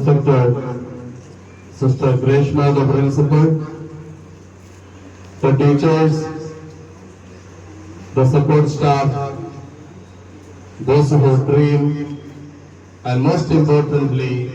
respected Sister Greshma, the principal, the teachers, the support staff, those who dream, and most importantly,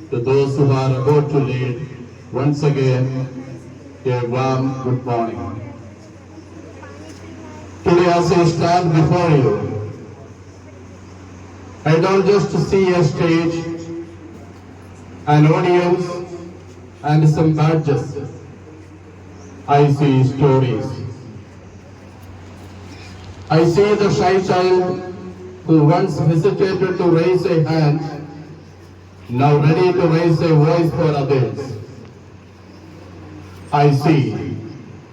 to those who are about to lead, once again, a warm good morning. Today, as I stand before you, I don't just see a stage, an audience, and some badges. I see stories. I see the shy child who once hesitated to raise a hand, now ready to raise a voice for others. I see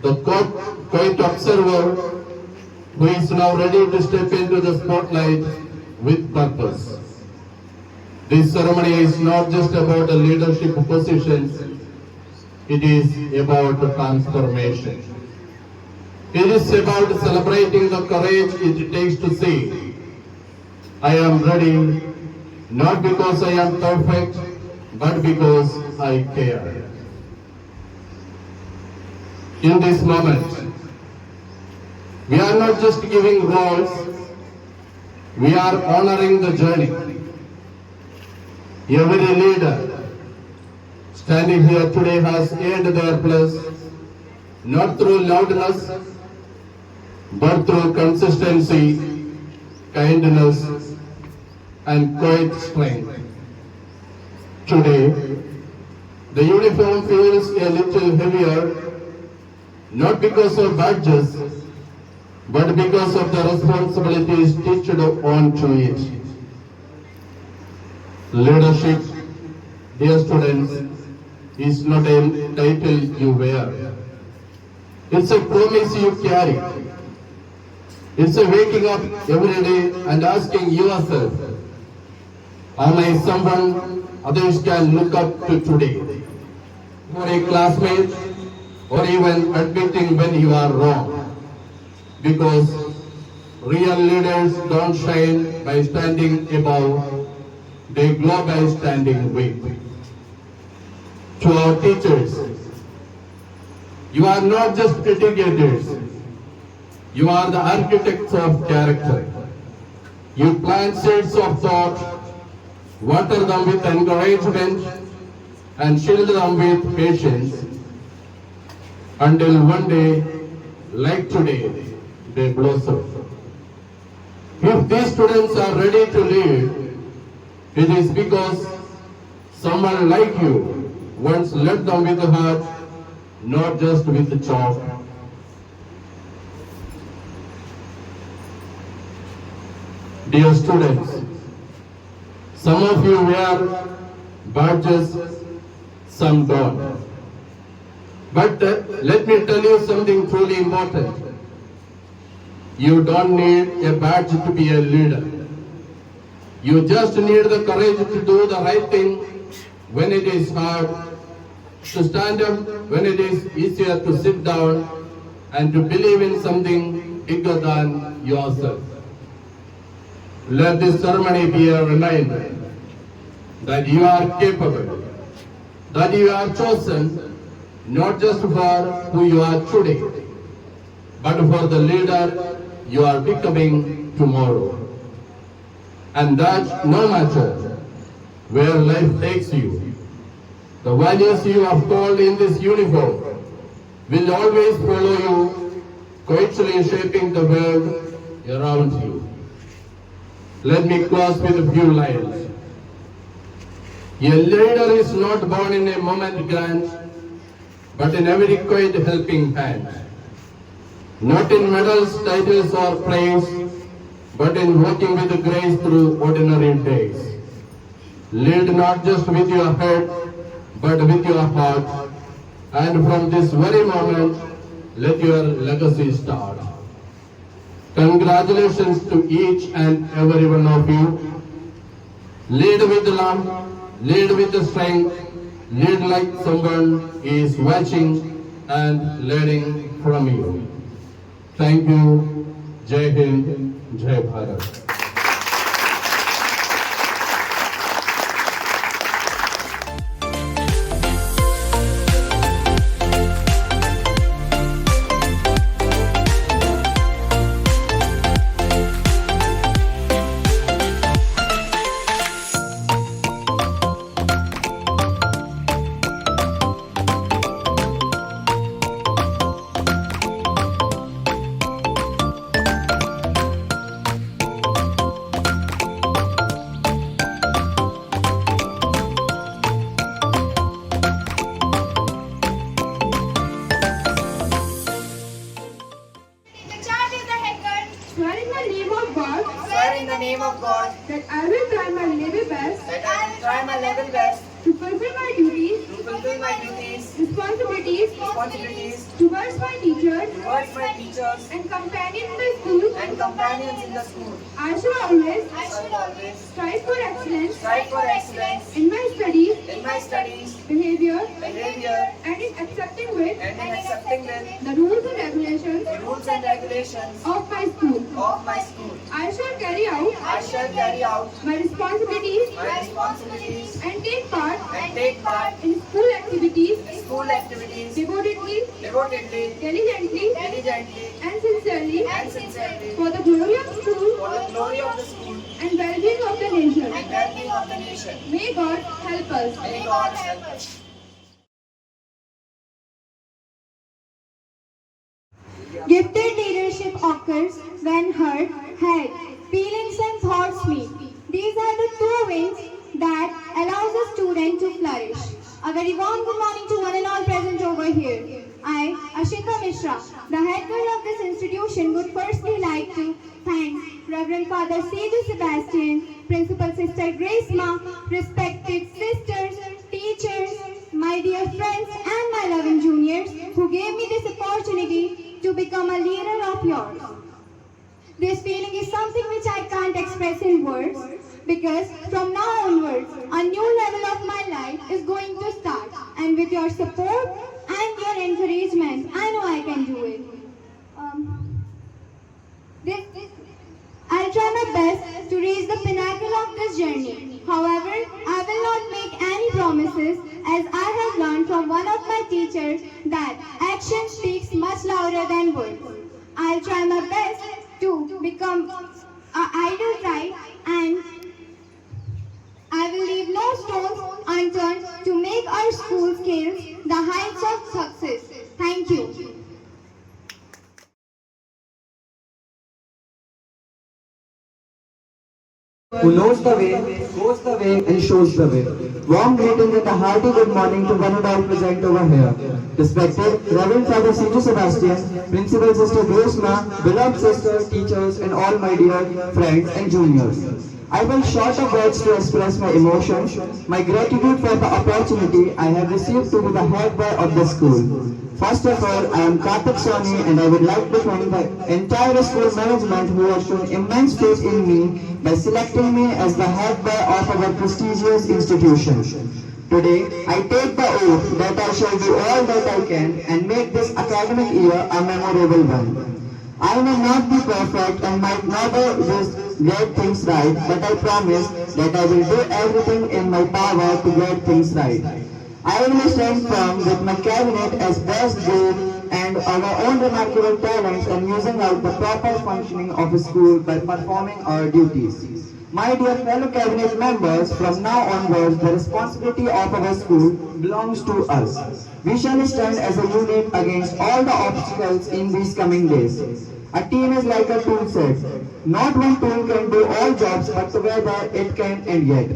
the quiet observer who is now ready to step into the spotlight with purpose. This ceremony is not just about a leadership position, it is about transformation. It is about celebrating the courage it takes to say, I am ready, not because I am perfect, but because I care. In this moment, we are not just giving roles, we are honoring the journey. Every leader standing here today has earned their place, not through loudness, but through consistency, kindness, and quiet strength. Today, the uniform feels a little heavier, not because of badges, but because of the responsibilities stitched onto it. Leadership, dear students, is not a title you wear. It's a promise you carry. It's a waking up every day and asking yourself, am I someone others can look up to today? For a classmate, or even admitting when you are wrong. Because real leaders don't shine by standing above, they glow by standing with. To our teachers, you are not just educators, you are the architects of character. You plant seeds of thought, water them with encouragement, and shield them with patience, until one day, like today, they blossom. If these students are ready to lead, it is because someone like you once led them with the heart, not just with the chalk. Dear students, some of you wear badges, some don't. But let me tell you something truly important. You don't need a badge to be a leader. You just need the courage to do the right thing when it is hard, to stand up when it is easier to sit down, and to believe in something bigger than yourself. Let this ceremony be a reminder that you are capable, that you are chosen, not just for who you are today, but for the leader you are becoming tomorrow. And that no matter where life takes you, the values you have called in this uniform will always follow you, quietly shaping the world around you. Let me close with a few lines. A leader is not born in a moment grant, but in every quiet helping hand. Not in medals, titles, or praise, but in walking with grace through ordinary days. Lead not just with your head, but with your heart. And from this very moment, let your legacy start. Congratulations to each and every one of you. Lead with love, lead with the strength, lead like someone is watching and learning from you. Thank you. Jai Hind, Jai Bharat. fulfill my duties, responsibilities towards my teachers towards my teachers and companions in the school. and companions in the school. I shall always I should always strive for excellence strive for excellence in my studies, in my studies, behavior, behavior, and in accepting with and in accepting with the rules and regulations the rules and regulations of my school. of my school. I shall carry out I shall carry out my responsibilities my responsibilities and take part and take part in school activities in school activities devotedly, devotedly, diligently, diligently, and sincerely and sincerely for the glory of the school for the glory of the school and well-being of the nation. and well-being of the nation. May God help us. May God help us. Gifted leadership occurs when heart, head, feelings and thoughts meet. These are the two wings that allows a student to flourish. A very warm good morning to one and all present over here. I, Ashika Mishra, the head girl of this institution, would firstly like to thank Reverend Father Seju Sebastian, Principal Sister Grace Ma, respected sisters, teachers, my dear friends and my loving juniors who gave me this opportunity to become a leader of yours. This feeling is something which I can't express in words because from now onwards, a new level of my life is going to start, and with your support and your encouragement, I know I can do it. I'll try my best to reach the pinnacle of this journey. However, I will not make any promises as I have learned from one of my teachers that action speaks much louder than words. I'll try my best to become an ideal bride, and I will leave no stones unturned to make our school scale the heights of success. Thank you. Who knows the way, goes the way, and shows the way. Warm greetings and a hearty good morning to one and all present over here. Respected Reverend Father Seju Sebastian, Principal Sister Grace Ma, beloved sisters, teachers, and all my dear friends and juniors. I will short of words to express my emotions, my gratitude for the opportunity I have received to be the head boy of the school. First of all, I am Karthik Soni and I would like to thank the entire school management who has shown immense faith in me by selecting me as the head boy of our prestigious institution. Today, I take the oath that I shall do all that I can and make this academic year a memorable one. I may not be perfect and might not always get things right, but I promise that I will do everything in my power to get things right. I will stand firm with my cabinet as best good and our own remarkable talents and using out the proper functioning of a school by performing our duties. My dear fellow cabinet members, from now onwards the responsibility of our school belongs to us. We shall stand as a unit against all the obstacles in these coming days. A team is like a tool set. Not one tool can do all jobs, but together it can and yet.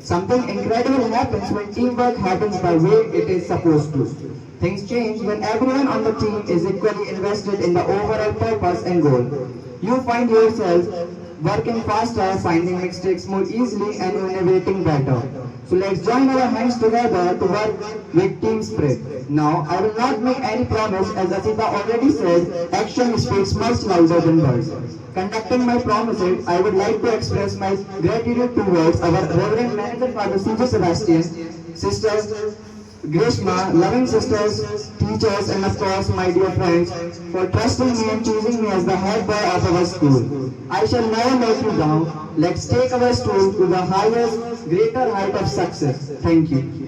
Something incredible happens when teamwork happens the way it is supposed to. Things change when everyone on the team is equally invested in the overall purpose and goal. You find yourself working faster, finding mistakes more easily and innovating better. So let's join our hands together to work with team spirit. Now, I will not make any promise, as Asita already said, action speaks much louder than words. Conducting my promises, I would like to express my gratitude towards our Reverend Manager Father Seju Sebastian, Sisters Grace Ma, loving sisters, teachers, and of course my dear friends, for trusting me and choosing me as the head boy of our school. I shall never let you down. Let's take our school to the highest, greater height of success. Thank you.